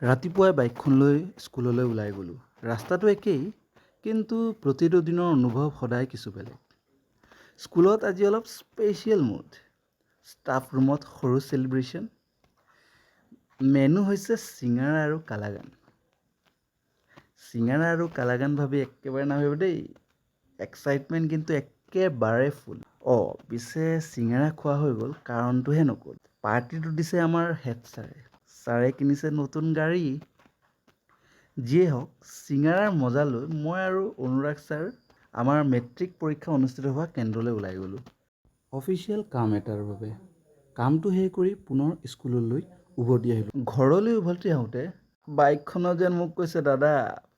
ৰাতিপুৱাই বাইকখন লৈ স্কুললৈ ওলাই গ'লোঁ। ৰাস্তাটো একেই, কিন্তু প্ৰতিটো দিনৰ অনুভৱ সদায় কিছু বেলেগ। স্কুলত আজি অলপ স্পেচিয়েল মুড। ষ্টাফ ৰুমত সৰু চেলিব্ৰেশ্যন। মেনু হৈছে চিঙাৰা আৰু কালাগান। চিঙাৰা আৰু কালাগান ভাবি একেবাৰে নাভাবিব দেই। এক্সাইটমেণ্ট কিন্তু একেবাৰে ফুল। পিছে চিঙাৰা খোৱা হৈ গ'ল, কাৰণটোহে নক'ল। পাৰ্টিটো দিছে আমাৰ হেড ছাৰে। ছাৰে কিনিছে নতুন গাড়ী। যিয়ে হওক, চিঙাৰাৰ মজা লৈ মই আৰু অনুৰাগ ছাৰ আমাৰ মেট্ৰিক পৰীক্ষা অনুষ্ঠিত হোৱা কেন্দ্ৰলৈ ওলাই গ'লোঁ। অফিচিয়েল কাম এটাৰ বাবে। কামটো শেষ কৰি পুনৰ স্কুললৈ উভতি আহিলোঁ। ঘৰলৈ উভতি আহোঁতে বাইকখনত যেন মোক কৈছে, দাদা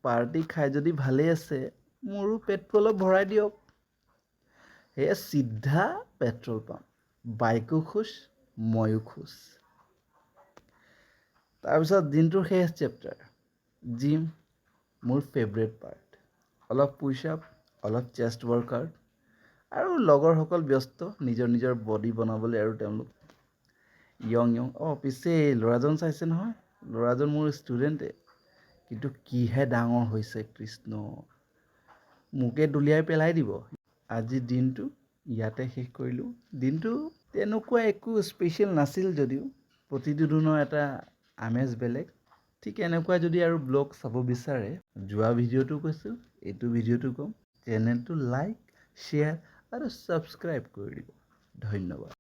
পাৰ্টি খাই যদি ভালেই আছে, মোৰো পেটটো অলপ ভৰাই দিয়ক। সেয়ে চিধা পেট্ৰল পাম্প। বাইকো খুচ, ময়ো খুচ। তাৰপিছত দিনটোৰ শেষ চেপ্টাৰ। জিম, মোৰ ফেভৰেট পাৰ্ট। অলপ পুছ আপ, অলপ চেষ্ট ৱৰ্কআউট আৰু লগৰসকল ব্যস্ত নিজৰ নিজৰ বডি বনাবলৈ আৰু তেওঁলোক য়ং। পিছে ল'ৰাজন চাইছে নহয়, ল'ৰাজন মোৰ ষ্টুডেণ্টে, কিন্তু কিহে ডাঙৰ হৈছে কৃষ্ণ, মোকে দলিয়াই পেলাই দিব। আজিৰ দিনটো ইয়াতে শেষ কৰিলোঁ। দিনটো তেনেকুৱা একো স্পেচিয়েল নাছিল যদিও প্ৰতিটো দিনৰ এটা আমেজ বেলেগ। ঠিক এনেকুৱা যদি আৰু ব্লগ চাব বিচাৰে, যোৱা ভিডিঅ'টো কৈছোঁ, এইটো ভিডিঅ'টো ক'ম, চেনেলটো লাইক, শ্বেয়াৰ আৰু ছাবস্ক্ৰাইব কৰি দিব। ধন্যবাদ।